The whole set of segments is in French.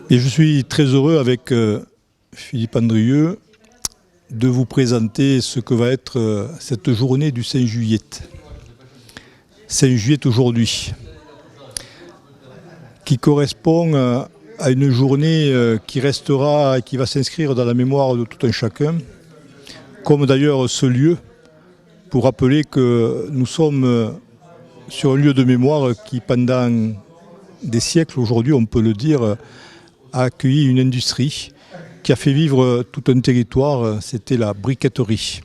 Et je suis très heureux avec Philippe Andrieux de vous présenter ce que va être cette journée du 5 juillet. 5 juillet aujourd'hui, qui correspond à une journée qui restera et qui va s'inscrire dans la mémoire de tout un chacun, comme d'ailleurs ce lieu, pour rappeler que nous sommes sur un lieu de mémoire qui, pendant des siècles, aujourd'hui on peut le dire, a accueilli une industrie qui a fait vivre tout un territoire, c'était la briqueterie.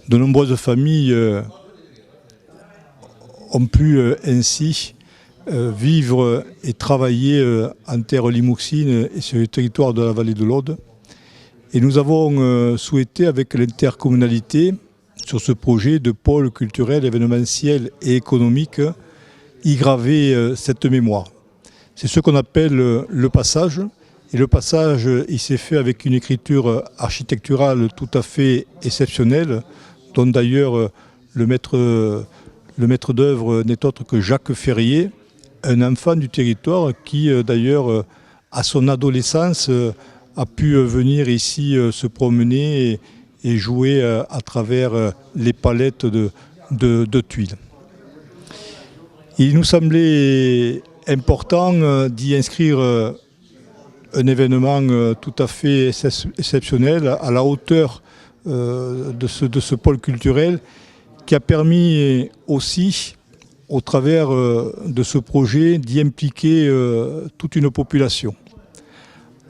De nombreuses familles ont pu ainsi vivre et travailler en terre limouxine et sur le territoire de la vallée de l'Aude. Et nous avons souhaité, avec l'intercommunalité, sur ce projet de pôle culturel, événementiel et économique, y graver cette mémoire. C'est ce qu'on appelle le passage. Et le passage, il s'est fait avec une écriture architecturale tout à fait exceptionnelle, dont d'ailleurs le maître d'œuvre n'est autre que Jacques Ferrier, un enfant du territoire qui d'ailleurs à son adolescence a pu venir ici se promener et jouer à travers les palettes de tuiles. Il nous semblait important d'y inscrire un événement tout à fait exceptionnel, à la hauteur de ce pôle culturel, qui a permis aussi, au travers de ce projet, d'y impliquer toute une population.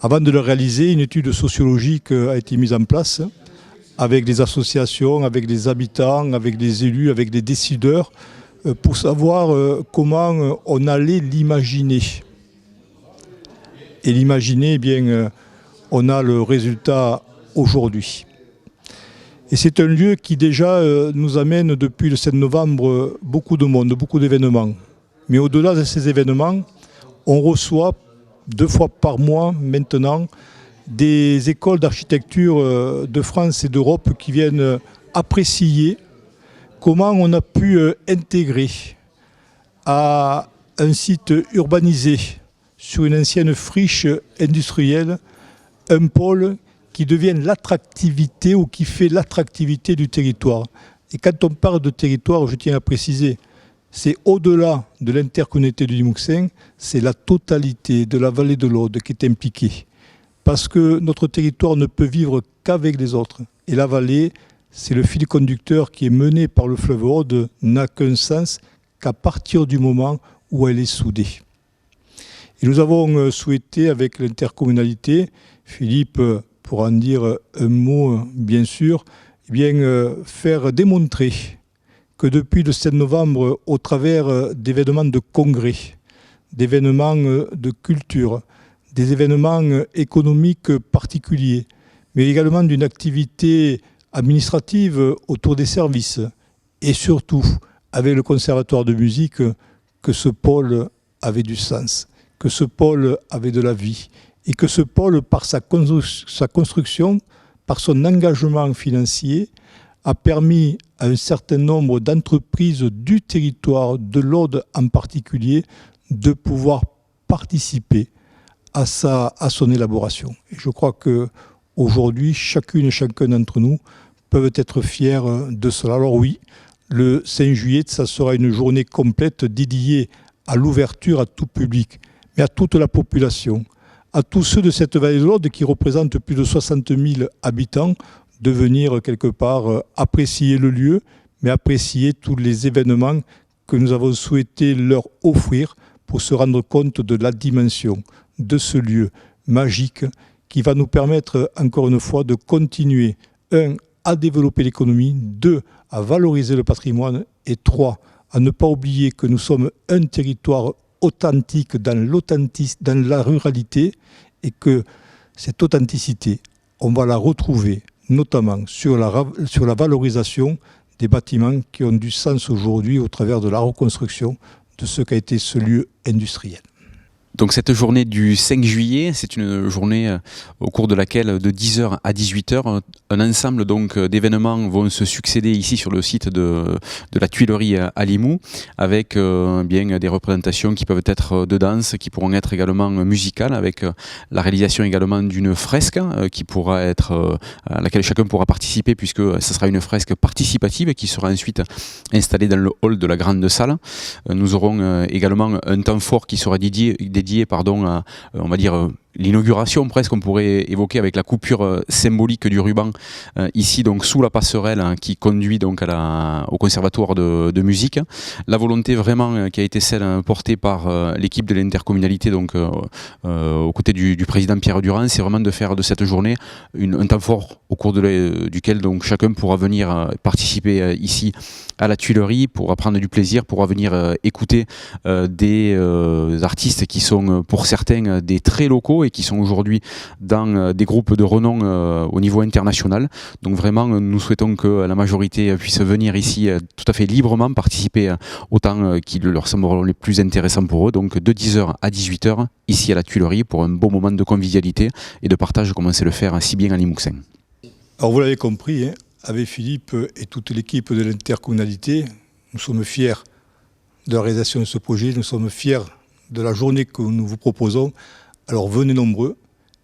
Avant de le réaliser, une étude sociologique a été mise en place avec des associations, avec des habitants, avec des élus, avec des décideurs, pour savoir comment on allait l'imaginer. Et l'imaginer, eh bien, on a le résultat aujourd'hui. Et c'est un lieu qui déjà nous amène depuis le 7 novembre beaucoup de monde, beaucoup d'événements. Mais au-delà de ces événements, on reçoit 2 fois par mois maintenant des écoles d'architecture de France et d'Europe qui viennent apprécier comment on a pu intégrer à un site urbanisé sur une ancienne friche industrielle un pôle qui devienne l'attractivité ou qui fait l'attractivité du territoire. Et quand on parle de territoire, je tiens à préciser, c'est au-delà de l'intercommunalité du Limouxin, c'est la totalité de la vallée de l'Aude qui est impliquée. Parce que notre territoire ne peut vivre qu'avec les autres. Et la vallée, c'est le fil conducteur qui est mené par le fleuve Aude, n'a qu'un sens qu'à partir du moment où elle est soudée. Et nous avons souhaité, avec l'intercommunalité, Philippe pourra en dire un mot bien sûr, eh bien, faire démontrer que depuis le 7 novembre, au travers d'événements de congrès, d'événements de culture, des événements économiques particuliers, mais également d'une activité administrative autour des services, et surtout avec le conservatoire de musique, que ce pôle avait du sens, que ce pôle avait de la vie, et que ce pôle, par sa construction, par son engagement financier, a permis à un certain nombre d'entreprises du territoire, de l'Aude en particulier, de pouvoir participer à son élaboration. Et je crois qu'aujourd'hui, chacune et chacun d'entre nous peuvent être fiers de cela. Alors oui, le 5 juillet, ça sera une journée complète dédiée à l'ouverture à tout public, mais à toute la population, à tous ceux de cette vallée de l'Aude qui représentent plus de 60 000 habitants, de venir quelque part apprécier le lieu, mais apprécier tous les événements que nous avons souhaité leur offrir pour se rendre compte de la dimension de ce lieu magique qui va nous permettre, encore une fois, de continuer, 1, à développer l'économie, 2, à valoriser le patrimoine, et 3, à ne pas oublier que nous sommes un territoire authentique dans la ruralité, et que cette authenticité, on va la retrouver notamment sur la valorisation des bâtiments qui ont du sens aujourd'hui au travers de la reconstruction de ce qu'a été ce lieu industriel. Donc cette journée du 5 juillet, c'est une journée au cours de laquelle de 10h à 18h, un ensemble donc d'événements vont se succéder ici sur le site de la Tuilerie à Limoux, avec bien des représentations qui peuvent être de danse, qui pourront être également musicales, avec la réalisation également d'une fresque qui pourra être à laquelle chacun pourra participer, puisque ce sera une fresque participative qui sera ensuite installée dans le hall de la grande salle. Nous aurons également un temps fort qui sera dédié à, on va dire, l'inauguration presque, on pourrait évoquer avec la coupure symbolique du ruban ici donc sous la passerelle qui conduit donc au conservatoire de musique. La volonté vraiment qui a été celle portée par l'équipe de l'intercommunalité donc aux côtés du président Pierre Durand, c'est vraiment de faire de cette journée un temps fort au cours duquel donc chacun pourra venir participer ici à la Tuilerie, pourra prendre du plaisir, pourra venir écouter des artistes qui sont pour certains des très locaux et qui sont aujourd'hui dans des groupes de renom au niveau international. Donc vraiment, nous souhaitons que la majorité puisse venir ici tout à fait librement, participer autant qu'il leur semblera le plus intéressant pour eux. Donc de 10h à 18h, ici à la Tuilerie, pour un beau moment de convivialité et de partage comme on sait le faire si bien à Limouxin. Alors vous l'avez compris, avec Philippe et toute l'équipe de l'intercommunalité, nous sommes fiers de la réalisation de ce projet, nous sommes fiers de la journée que nous vous proposons. Alors venez nombreux,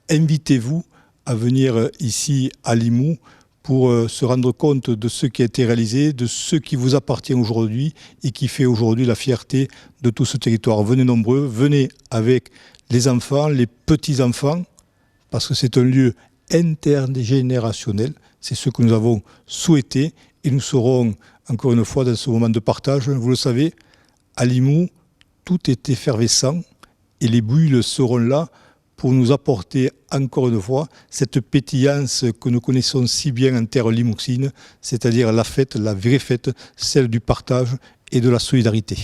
invitez-vous à venir ici à Limoux pour se rendre compte de ce qui a été réalisé, de ce qui vous appartient aujourd'hui et qui fait aujourd'hui la fierté de tout ce territoire. Venez nombreux, venez avec les enfants, les petits-enfants, parce que c'est un lieu intergénérationnel. C'est ce que nous avons souhaité et nous serons encore une fois dans ce moment de partage. Vous le savez, à Limoux, tout est effervescent et les bulles seront là pour nous apporter encore une fois cette pétillance que nous connaissons si bien en terre limouxine, c'est-à-dire la fête, la vraie fête, celle du partage et de la solidarité.